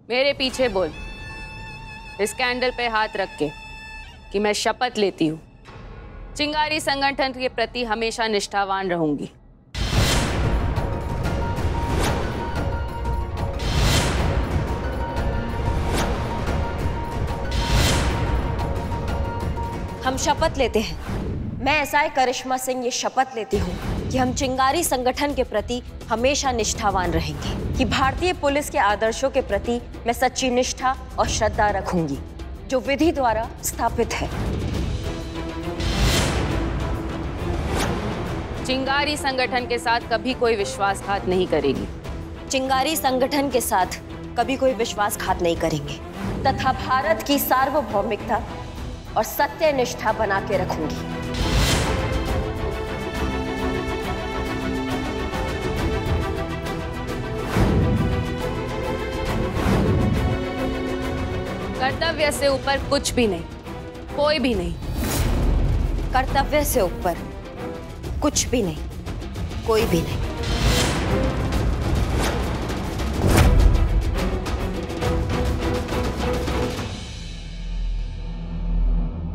मेरे पीछे बोल, इस कैंडल पे हाथ रख के कि मैं शपथ लेती हूँ चिंगारी संगठन के प्रति हमेशा निष्ठावान रहूंगी। हम शपथ लेते हैं। मैं एसआई करिश्मा सिंह ये शपथ लेती हूँ कि हम चिंगारी संगठन के प्रति हमेशा निष्ठावान रहेंगे, कि भारतीय पुलिस के आदर्शों के प्रति मैं सच्ची निष्ठा और श्रद्धा रखूंगी जो विधि द्वारा स्थापित है। चिंगारी संगठन के साथ कभी कोई विश्वासघात नहीं करेगी। चिंगारी संगठन के साथ कभी कोई विश्वासघात नहीं करेंगे तथा भारत की सार्वभौमिकता और सत्य निष्ठा बना के रखूंगी। कर्तव्य से ऊपर कुछ भी नहीं, कोई भी नहीं। कर्तव्य से ऊपर कुछ भी नहीं, कोई भी नहीं।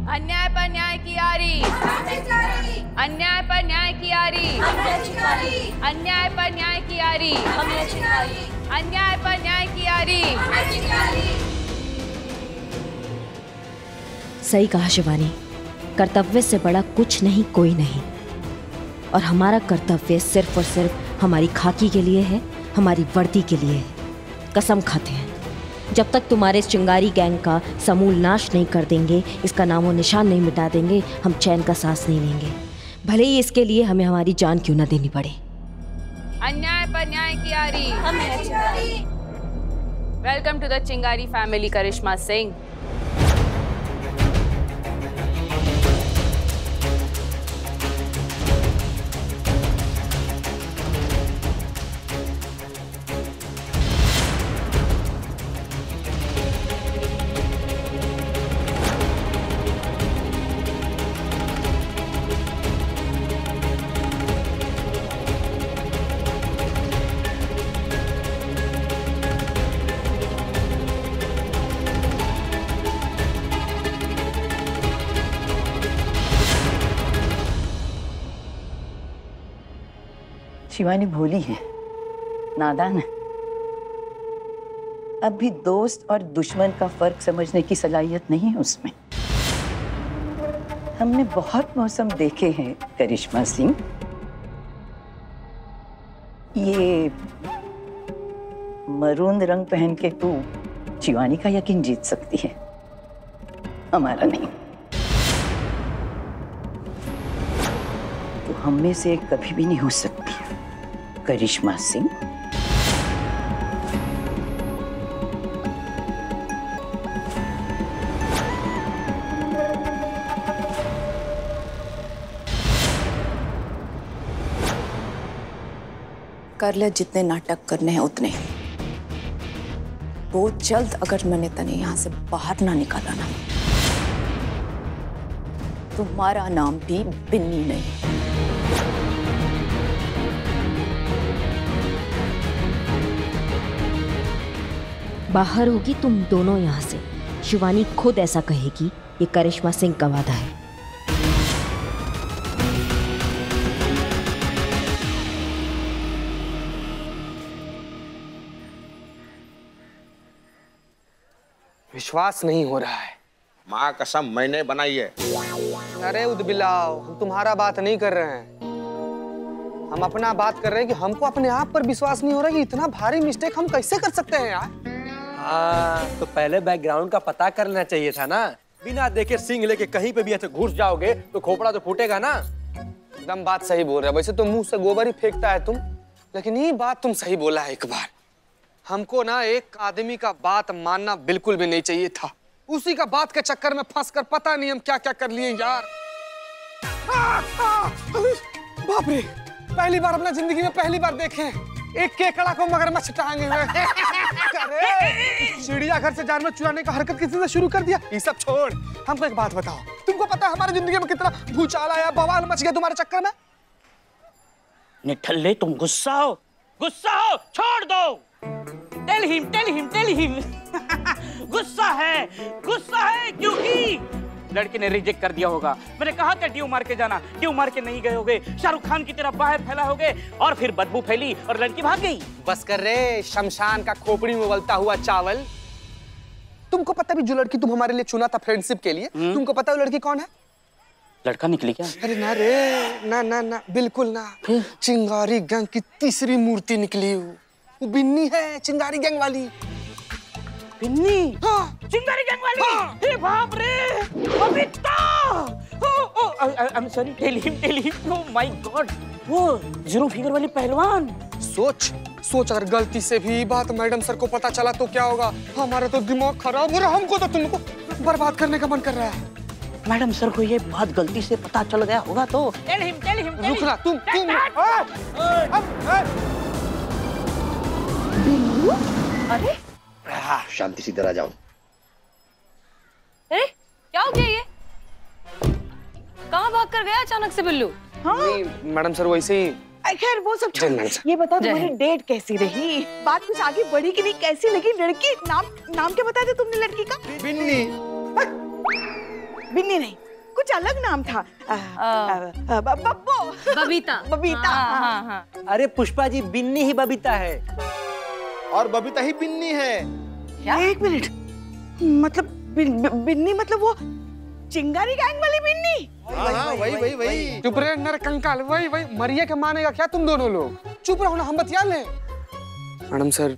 अन्याय पर न्याय की आरी, अन्याय पर न्याय की आरी, अन्याय पर न्याय की आरी, अन्याय पर न्याय की आरी। सही कहा शिवानी, कर्तव्य से बड़ा कुछ नहीं, कोई नहीं। और हमारा कर्तव्य सिर्फ और सिर्फ हमारी खाकी के लिए है, हमारी वर्दी के लिए है। कसम खाते हैं जब तक तुम्हारे इस चिंगारी गैंग का समूल नाश नहीं कर देंगे, इसका नामो निशान नहीं मिटा देंगे, हम चैन का सांस नहीं लेंगे, भले ही इसके लिए हमें हमारी जान क्यों ना देनी पड़े। अन्याय पर न्याय की आरी। वेलकम टू द चिंगारी फैमिली करिश्मा सिंह। शिवानी भोली है, नादान है। अब भी दोस्त और दुश्मन का फर्क समझने की सलाहियत नहीं है उसमें। हमने बहुत मौसम देखे हैं करिश्मा सिंह। ये मरून रंग पहन के तू शिवानी का यकीन जीत सकती है, हमारा नहीं। तो हम में से कभी भी नहीं हो सकती करिश्मा सिंह। कर ले जितने नाटक करने हैं उतने। बहुत जल्द अगर मैंने तने यहाँ से बाहर ना निकाला ना, तुम्हारा नाम भी बिन्नी नहीं। बाहर होगी तुम दोनों यहाँ से। शिवानी खुद ऐसा कहेगी, ये करिश्मा सिंह का वादा है। विश्वास नहीं हो रहा है। माँ कसम मैंने बनाई है। अरे उदबिलाओ, हम तुम्हारा बात नहीं कर रहे हैं, हम अपना बात कर रहे हैं कि हमको अपने आप पर विश्वास नहीं हो रहा कि इतना भारी मिस्टेक हम कैसे कर सकते हैं यार। हाँ, तो पहले बैकग्राउंड का पता करना चाहिए था ना। बिना देखे सिंह लेके कहीं पे भी ऐसे घुस जाओगे तो खोपड़ा तो फूटेगा ना। एकदम बात सही बोल रहा है। वैसे तो मुंह से गोबर ही फेंकता है तुम, लेकिन ये बात तुम सही बोला है। एक बार हमको ना एक आदमी का बात मानना बिल्कुल भी नहीं चाहिए था। उसी का बात के चक्कर में फंसकर पता नहीं हम क्या क्या कर लिए यार। बाप रे, पहली बार अपना जिंदगी में पहली बार देखे एक केकड़ा को मगरमच्छ टांगे हुए। अरे चिड़ियाघर से जानवर चुराने का हरकत किसी ने शुरू कर दिया। ये सब छोड़, हमको एक बात बताओ, तुमको पता है हमारी जिंदगी में कितना भूचाल आया, बवाल मच गया तुम्हारे चक्कर में? निठल्ले तुम गुस्सा हो, छोड़ दो। टेल हिम गुस्सा है क्योंकि लड़के ने रिजेक्ट कर दिया होगा। मैंने कहा था ड्यू मार के जाना, ड्यू मार के नहीं गए होगे, शाहरुख खान की तरह बाहर फैला होगे और फिर बदबू फैली और लड़की भाग गई। बस कर रे शमशान का खोपड़ी में उबलता हुआ चावल। तुमको पता भी जो लड़की तुम हमारे लिए चुना था फ्रेंडशिप के लिए, तुमको पता है वो लड़की कौन है? लड़का निकली क्या? अरे ना रे, ना ना ना, बिल्कुल ना। चिंगारी गैंग की तीसरी मूर्ति निकली वो बिन्नी है, चिंगारी गैंग वाली। बिन्नी? हाँ। चिंगारी गैंग वाली? हाँ। हे बाप रे, Babita! I'm sorry, tell him, oh my God, वो जीरो फिगर वाली पहलवान। सोच अगर गलती से भी बात मैडम सर को पता चला तो क्या होगा? हमारा तो दिमाग खराब हो रहा, हमको तो तुमको बर्बाद करने का मन कर रहा है। मैडम सर को ये बात गलती से पता चल गया होगा तो tell him. रुकना तुम। अरे शांति से इधर आ जाओ। अरे क्या हो गया ये? कहाँ भाग कर गया अचानक से बिल्लू? नहीं मैडम सर वैसे ही। खैर वो सब छोड़, ये बताओ तुम्हारी डेट कैसी रही? बात कुछ आगे बढ़ी कि नहीं? कैसी लगी लड़की? नाम क्या बताया था तुमने लड़की का? बिन्नी नहीं, कुछ अलग नाम था। बबीता। हाँ। अरे पुष्पा जी, बिन्नी ही बबीता है और बबीता ही बिन्नी है। क्या? एक मिनट, मतलब बिन्नी मतलब वो चिंगारी गैंग वाली बिन्नी? हाँ, वही। चुप रहे नर कंकाल, वही मरिया के मानेगा क्या तुम दोनों लोग? चुप रहो ना, हम बतिया लें। मैडम सर,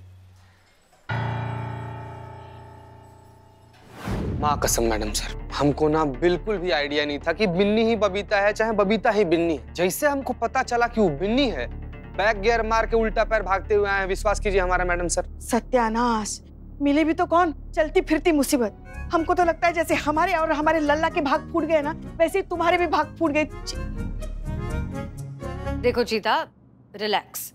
माँ कसम मैडम सर, हमको ना बिल्कुल भी आइडिया नहीं था कि बिन्नी ही बबीता है चाहे बबीता ही बिन्नी है। जैसे हमको पता चला कि वो बिन्नी है, बैक गियर मार के उल्टा पैर भागते हुए आए। विश्वास कीजिए हमारा मैडम सर। सत्यानाश, मिले भी तो कौन, चलती फिरती मुसीबत। हमको तो लगता है जैसे हमारे और हमारे लल्ला के भाग फूट गए ना, वैसे ही तुम्हारे भी भाग फूट गए। देखो चीता, रिलैक्स।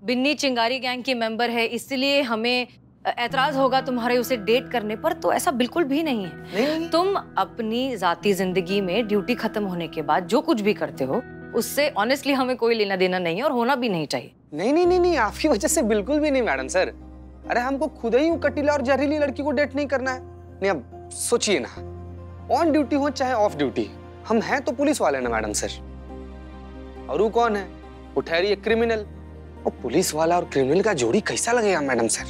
बिन्नी चिंगारी गैंग की मेंबर है, इसलिए हमें एतराज होगा तुम्हारे उसे डेट करने पर, तो ऐसा बिल्कुल भी नहीं है। तुम अपनी जाती जिंदगी में ड्यूटी खत्म होने के बाद जो कुछ भी करते हो उससे ऑनेस्टली हमें कोई लेना देना नहीं है और होना भी नहीं चाहिए। नहीं, आपकी वजह से बिल्कुल भी नहीं मैडम सर। अरे हमको खुद ही कटीला और जहरीली लड़की को डेट नहीं करना है। नहीं अब सोचिए ना, ऑन ड्यूटी हो चाहे ऑफ ड्यूटी, हम हैं तो पुलिस वाले ना मैडम सर। और वो कौन है? वो ठहरी एक क्रिमिनल। और पुलिस वाला और क्रिमिनल का जोड़ी कैसा लगेगा मैडम सर?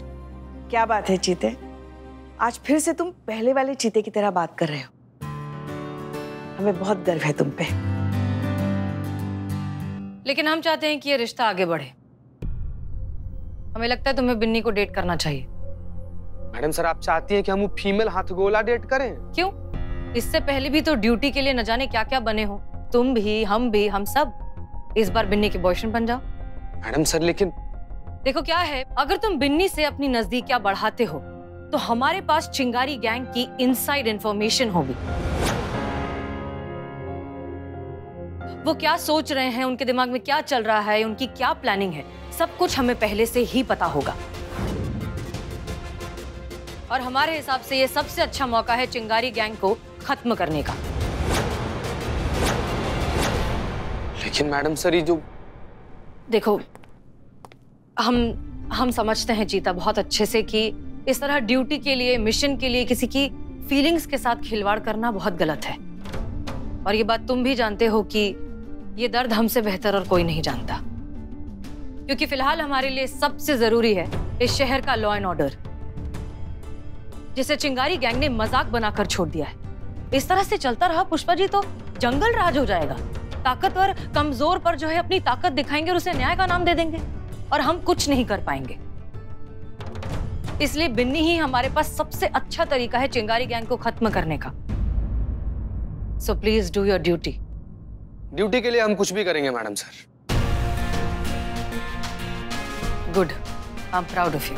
क्या बात है चीते, आज फिर से तुम पहले वाले चीते की तरह बात कर रहे हो। हमें बहुत गर्व है तुम पे। लेकिन हम चाहते हैं कि ये रिश्ता आगे बढ़े। हमें लगता है तुम्हें बिन्नी को डेट करना चाहिए। मैडम सर, आप चाहती हैं कि हम वो फीमेल हाथगोला डेट करें? क्यों? इससे पहले भी तो ड्यूटी के लिए न जाने क्या क्या बने हो, तुम भी, हम सब। इस बार बिन्नी के बॉयफ्रेंड बन जाओ। मैडम सर लेकिन देखो क्या है, अगर तुम बिन्नी से अपनी नजदीकियां बढ़ाते हो तो हमारे पास चिंगारी गैंग की इनसाइड इंफॉर्मेशन होगी। वो क्या सोच रहे हैं, उनके दिमाग में क्या चल रहा है, उनकी क्या प्लानिंग है, सब कुछ हमें पहले से ही पता होगा। और हमारे हिसाब से ये सबसे अच्छा मौका है चिंगारी गैंग को खत्म करने का। लेकिन मैडम सर, ये जो देखो, हम समझते हैं चीता बहुत अच्छे से कि इस तरह ड्यूटी के लिए, मिशन के लिए किसी की फीलिंग्स के साथ खिलवाड़ करना बहुत गलत है। और ये बात तुम भी जानते हो कि ये दर्द हमसे बेहतर और कोई नहीं जानता। क्योंकि फिलहाल हमारे लिए सबसे जरूरी है इस शहर का लॉ एंड ऑर्डर, जिसे चिंगारी गैंग ने मजाक बनाकर छोड़ दिया है। इस तरह से चलता रहा पुष्पा जी तो जंगल राज हो जाएगा। ताकतवर कमजोर पर जो है अपनी ताकत दिखाएंगे और उसे न्याय का नाम दे देंगे और हम कुछ नहीं कर पाएंगे। इसलिए बिन्नी ही हमारे पास सबसे अच्छा तरीका है चिंगारी गैंग को खत्म करने का। So please do your duty. Duty के लिए हम कुछ भी करेंगे madam sir. Good, I am proud of you.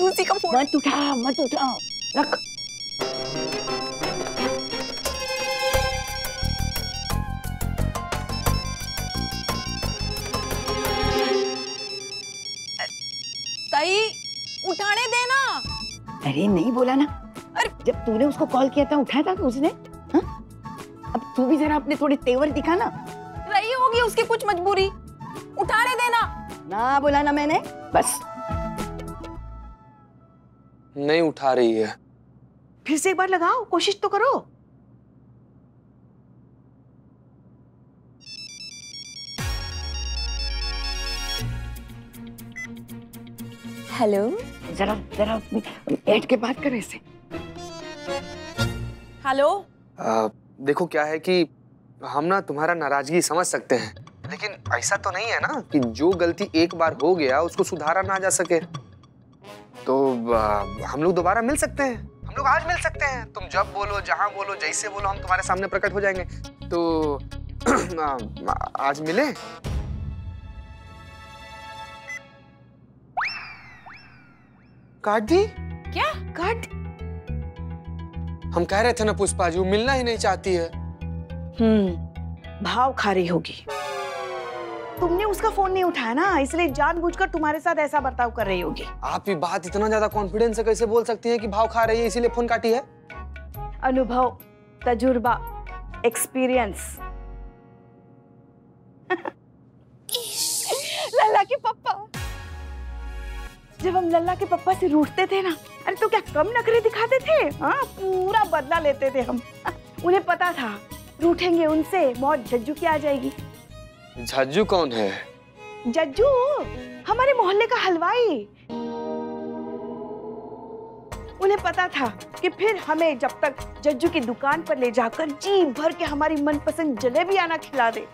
उसी का फोन। मत उठा, रख। ताई, उठाने देना। अरे नहीं बोला ना। अरे जब तूने उसको कॉल किया था उठाया था उसने? हाँ? अब तू भी जरा अपने थोड़े तेवर दिखा ना। होगी उसकी कुछ मजबूरी। उठाने देना। ना बोला ना मैंने, बस। नहीं उठा रही है। फिर से एक बार लगाओ, कोशिश तो करो। हेलो, जरा जरा बैठ के बात कर ऐसे। हेलो। देखो क्या है कि हम ना तुम्हारा नाराजगी समझ सकते हैं, लेकिन ऐसा तो नहीं है ना कि जो गलती एक बार हो गया उसको सुधारा ना जा सके। तो हम लोग दोबारा मिल सकते हैं, हम लोग आज मिल सकते हैं। तुम जब बोलो, जहां बोलो, जैसे बोलो, हम तुम्हारे सामने प्रकट हो जाएंगे। तो आज मिले। काट दी? क्या काट? हम कह रहे थे ना पुष्पा जी, वो मिलना ही नहीं चाहती है। भाव खा रही होगी। तुमने उसका फोन नहीं उठाया ना, इसलिए जानबूझकर तुम्हारे साथ ऐसा बर्ताव कर रही होगी। आप ये बात इतना ज्यादा कॉन्फिडेंस से कैसे बोल सकती हैं कि भाव खा रही है इसीलिए फोन काटी है? अनुभव, तजुर्बा, एक्सपीरियंस। लल्ला के पप्पा, जब हम लल्ला के पप्पा से रूठते थे ना, अरे तो क्या कम नखरे दिखाते थे? हाँ, पूरा बदला लेते थे हम। उन्हें पता था रूठेंगे उनसे मौत झज्जू की आ जाएगी। झज्जू कौन है? जज्जू हमारे मोहल्ले का हलवाई। उन्हें पता था कि फिर हमें जब तक जज्जू की दुकान पर ले जाकर जी भर के हमारी मनपसंद जलेबी आना खिला दे,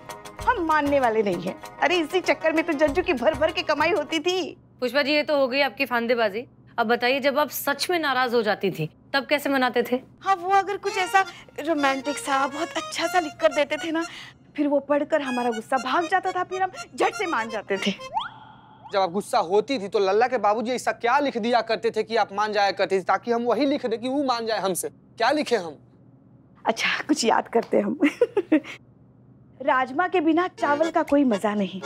हम मानने वाले नहीं हैं। अरे इसी चक्कर में तो जज्जू की भर भर के कमाई होती थी। पुष्पा जी, ये तो हो गई आपकी फांदेबाजी। अब बताइए, जब आप सच में नाराज हो जाती थी तब कैसे मनाते थे? हाँ, वो अगर कुछ ऐसा रोमांटिक सा बहुत अच्छा सा लिख कर देते थे ना, फिर वो पढ़कर हमारा गुस्सा भाग जाता था, फिर हम झट से मान जाते थे। जब आप गुस्सा होती थी तो लल्ला के बाबूजी ऐसा क्या लिख दिया करते थे कि आप मान जाया करते थे, ताकि हम वही लिख दे कि वो मान जाए हमसे? क्या लिखे हम? अच्छा, कुछ याद करते हम। राजमा के बिना चावल का कोई मजा नहीं।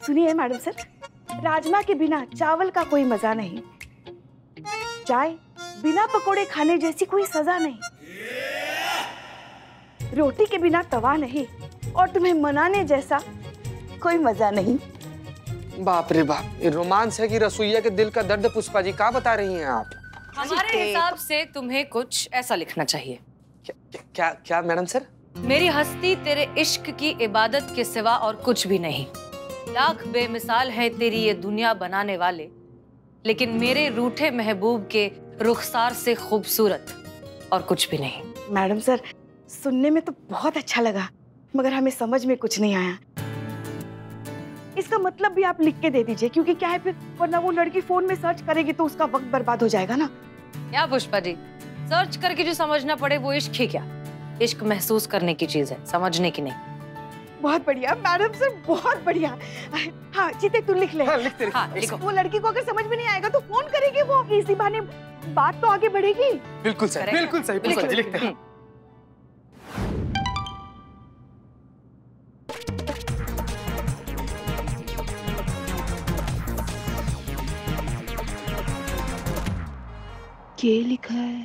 सुनिए मैडम सर, राजमा के बिना चावल का कोई मजा नहीं। चाय बिना पकोड़े खाने जैसी कोई सजा नहीं। रोटी के बिना तवा नहीं, और तुम्हें मनाने जैसा कोई मजा नहीं। बाप रे बाप, ये रोमांस है कि रसोइया के दिल का दर्द? पुष्पा जी, क्या बता रही हैं आप? हमारे हिसाब से तुम्हें कुछ ऐसा लिखना चाहिए। क्या मैडम सर? मेरी हस्ती तेरे इश्क की इबादत के सिवा और कुछ भी नहीं। लाख बेमिसाल है तेरी ये दुनिया बनाने वाले, लेकिन मेरे रूठे महबूब के रुखसार से खूबसूरत और कुछ भी नहीं। मैडम सर, सुनने में तो बहुत अच्छा लगा, मगर हमें समझ में कुछ नहीं आया। इसका मतलब भी आप लिख के दे दीजिए, क्योंकि क्या है फिर, वरना वो लड़की फोन में सर्च करेगी तो उसका वक्त बर्बाद हो जाएगा ना। क्या पुष्पा जी, सर्च करके जो समझना पड़े वो इश्क ही क्या? इश्क महसूस करने की चीज है, समझने की नहीं। बहुत बढ़िया मैडम सर, बहुत बढ़िया। हाँ जीते, तू लिख ले। हाँ, लिखते रहिए। हाँ, लिखो। वो लड़की को अगर समझ में नहीं आएगा तो फोन करेगी वो, इसी बहाने बात तो आगे बढ़ेगी। बिल्कुल सही, बिल्कुल सही। पुष्पा जी, लिखते हैं। क्या लिखा है?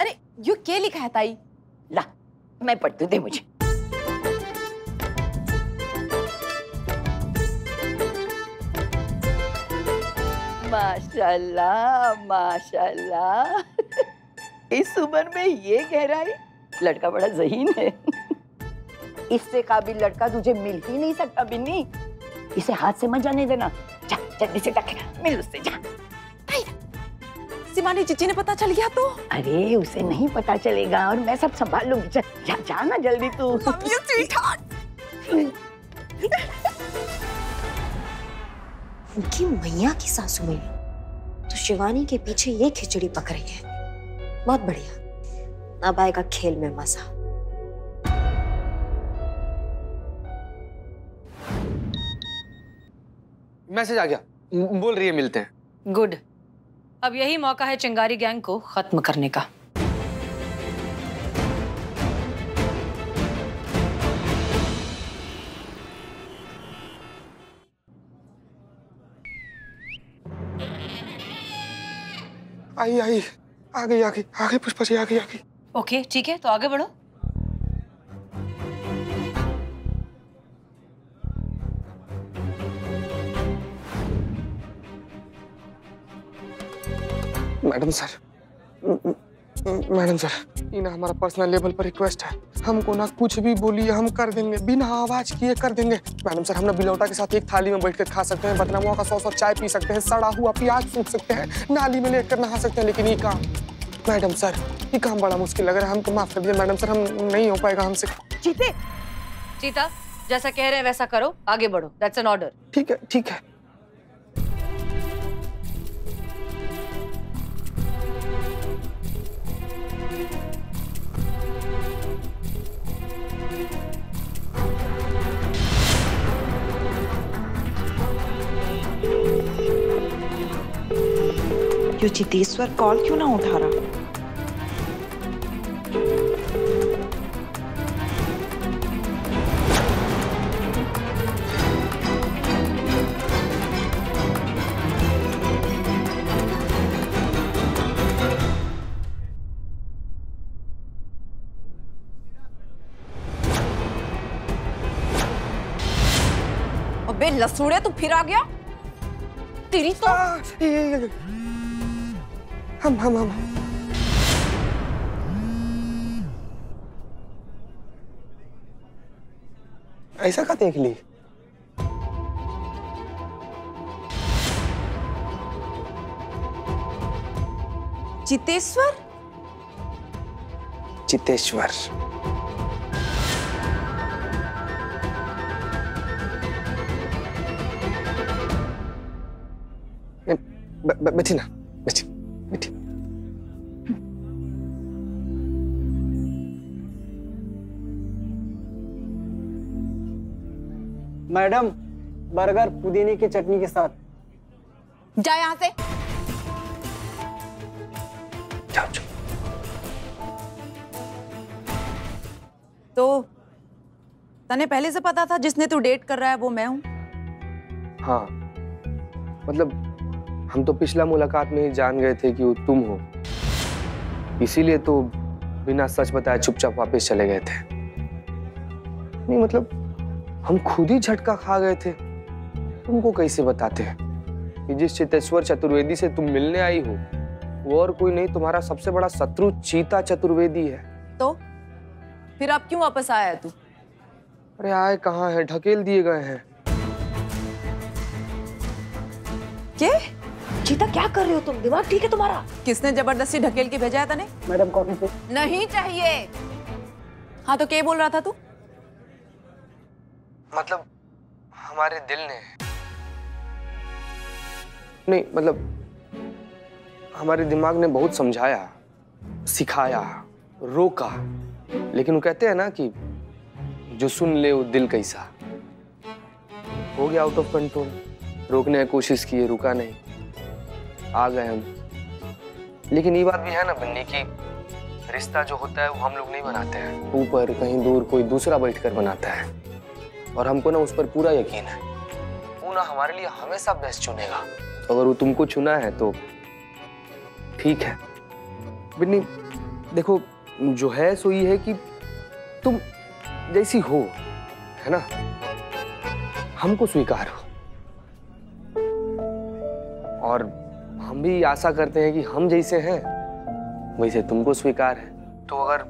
अरे यू क्या लिखा है ताई? ला, मैं पढ़ती हूँ, दे मुझे। माशाल्लाह माशाल्लाह, इस उम्र में ये गहराई, लड़का बड़ा ज़हीन है। इससे काबिल लड़का तुझे मिल ही नहीं सकता बिन्नी। इसे हाथ से मत जाने देना। जा जल्दी से जाके मिल उससे, जा। सिमानी चिची ने पता चल गया तो? अरे उसे नहीं पता चलेगा, और मैं सब संभाल लूंगी। जा जा, जा ना जल्दी तू। उनकी मैया की सासू में तो शिवानी के पीछे ये खिचड़ी पक रही है। बहुत बढ़िया, अब आएगा खेल में मजा। मैसेज आ गया, बोल रही है मिलते हैं। गुड, अब यही मौका है चिंगारी गैंग को खत्म करने का। आई आई, आ गई पुष्पा जी, आ गई। ओके ठीक है, तो आगे बढ़ो। मैडम सर, मैडम सर, ये ना हमारा पर्सनल लेवल पर रिक्वेस्ट है। हमको ना कुछ भी बोलिए, हम कर देंगे, बिना आवाज किए कर देंगे। मैडम सर, हम ना बिलौटा के साथ एक थाली में बैठकर खा सकते हैं, बदनामुआ का 100 चाय पी सकते हैं, सड़ा हुआ प्याज सूख सकते हैं, नाली में लेकर नहा सकते हैं, लेकिन ये काम मैडम सर, ये काम बड़ा मुश्किल लग रहा है। हमको माफ कर दीजिए मैडम सर, हम नहीं हो पाएगा हमसे। चीते, चीता, जैसा कह रहे हैं वैसा करो, आगे बढ़ो। That's an order. ठीक है, ठीक है। यो चितेश्वर कॉल क्यों ना उठा रहा? अबे लसूड़े, तू फिर आ गया? तेरी तो हम ऐसा का देख ली? चितेश्वर? चितेश्वर। बैठी ना, बैठी बैठी। मैडम, बर्गर पुदीने की चटनी के साथ। जा यहाँ से। जाओ जाओ। तो तने पहले से पता था जिसने तू डेट कर रहा है वो मैं हूँ? हाँ, मतलब हम तो पिछला मुलाकात में ही जान गए थे कि वो तुम हो, इसीलिए तो बिना सच बताए चुपचाप वापस चले गए थे। नहीं मतलब हम खुद ही झटका खा गए थे। तुमको कैसे बताते हैं कि जिस चितेश्वर चतुर्वेदी से तुम मिलने आई हो वो और कोई नहीं, तुम्हारा सबसे बड़ा शत्रु चीता चतुर्वेदी है। तो फिर अब क्यों वापस आया है तू? अरे आए कहाँ है, ढकेल दिए गए हैं। क्या? चीता क्या कर रहे हो तुम? दिमाग ठीक है तुम्हारा? किसने जबरदस्ती ढकेल के भेजा है तने? मैडम कॉफी पे। नहीं चाहिए। हाँ तो क्या बोल रहा था तू? मतलब हमारे दिल ने नहीं, मतलब हमारे दिमाग ने बहुत समझाया, सिखाया, रोका, लेकिन वो कहते हैं ना कि जो सुन ले वो दिल कैसा। हो गया आउट ऑफ कंट्रोल। रोकने की कोशिश की, रुका नहीं, आ गए हम। लेकिन ये बात भी है ना बन्नी की रिश्ता जो होता है वो हम लोग नहीं बनाते हैं, ऊपर कहीं दूर कोई दूसरा बैठकर बनाता है। और हमको ना उस पर पूरा यकीन है, वो ना हमारे लिए हमेशा बेस्ट चुनेगा। तो अगर वो तुमको चुना है तो ठीक है। बन्नी देखो, जो है सो ये है कि तुम जैसी हो, है ना, हमको स्वीकार हो। और हम भी आशा करते हैं कि हम जैसे हैं वैसे तुमको स्वीकार है। तो अगर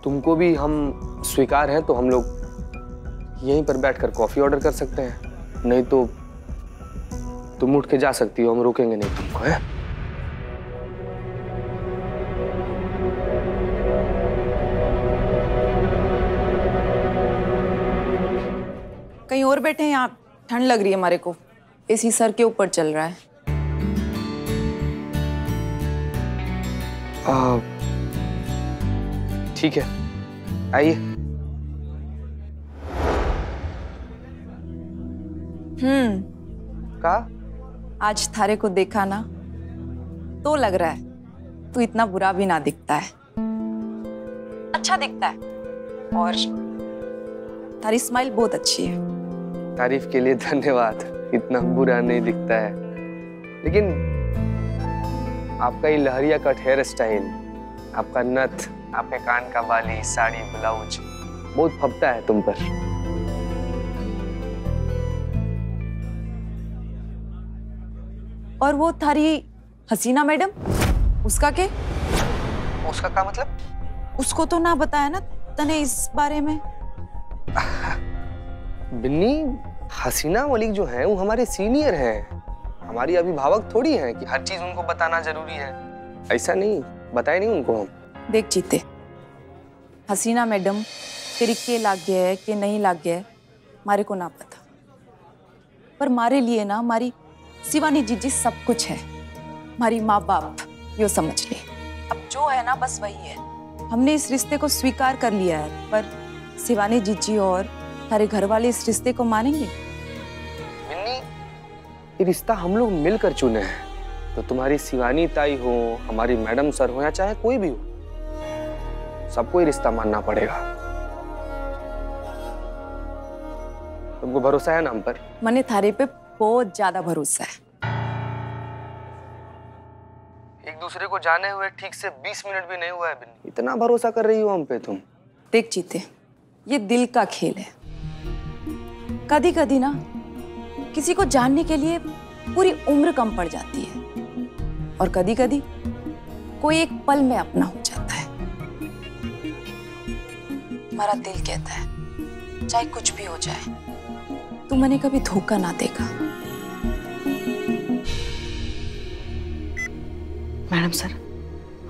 तुमको भी हम स्वीकार हैं तो हम लोग यहीं पर बैठकर कॉफी ऑर्डर कर सकते हैं, नहीं तो तुम उठ के जा सकती हो, हम रोकेंगे नहीं तुमको, है? कहीं और बैठे हैं, यहाँ ठंड लग रही है हमारे को। एसी सर के ऊपर चल रहा है। ठीक है, आइए। का आज थारे को देखा ना तो लग रहा है तू इतना बुरा भी ना दिखता है, अच्छा दिखता है। और तारी स्माइल बहुत अच्छी है। तारीफ के लिए धन्यवाद। इतना बुरा नहीं दिखता है, लेकिन आपका ये लहरिया कट हेयर स्टाइल, आपका नथ, आपके कान का बाली, साड़ी, ब्लाउज बहुत फबता है तुम पर। और वो थारी हसीना मैडम, उसका के? उसका क्या मतलब? उसको तो ना बताया ना तने इस बारे में। बिन्नी, हसीना मलिक जो है वो हमारे सीनियर हैं, हमारी अभिभावक थोड़ी हैं कि हर चीज उनको बताना जरूरी है। ऐसा नहीं, बताए नहीं उनको हम। देख जीते, हसीना मैडम तेरी के लाग गया है कि नहीं लाग गया है मारे को ना पता, पर मारे लिए ना हमारी शिवानी जीजी सब कुछ है, हमारी माँ बाप यो समझ ले। अब जो है ना बस वही है, हमने इस रिश्ते को स्वीकार कर लिया है, पर शिवानी जीजी और तारे घर वाले इस रिश्ते को मानेंगे? बिन्नी, ये रिश्ता हम लोग मिलकर चुने हैं, तो तुम्हारी शिवानी ताई हो, हमारी मैडम सर हो या चाहे कोई भी हो, सबको ये रिश्ता मानना पड़ेगा। तुमको भरोसा है ना हम पर? मने थारे पे बहुत ज्यादा भरोसा है। एक दूसरे को जाने हुए ठीक से 20 मिनट भी नहीं हुआ है बिन्नी, इतना भरोसा कर रही हो हम पे तुम। देख जीते, ये दिल का खेल है। कभी कभी ना किसी को जानने के लिए पूरी उम्र कम पड़ जाती है, और कभी कभी कोई एक पल में अपना हो जाता है। हमारा दिल कहता है चाहे कुछ भी हो जाए तू मैंने कभी धोखा ना देगा। मैडम सर,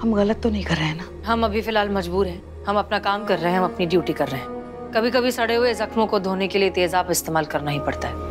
हम गलत तो नहीं कर रहे हैं ना? हम अभी फिलहाल मजबूर हैं, हम अपना काम कर रहे हैं, हम अपनी ड्यूटी कर रहे हैं। कभी कभी सड़े हुए जख्मों को धोने के लिए तेजाब इस्तेमाल करना ही पड़ता है।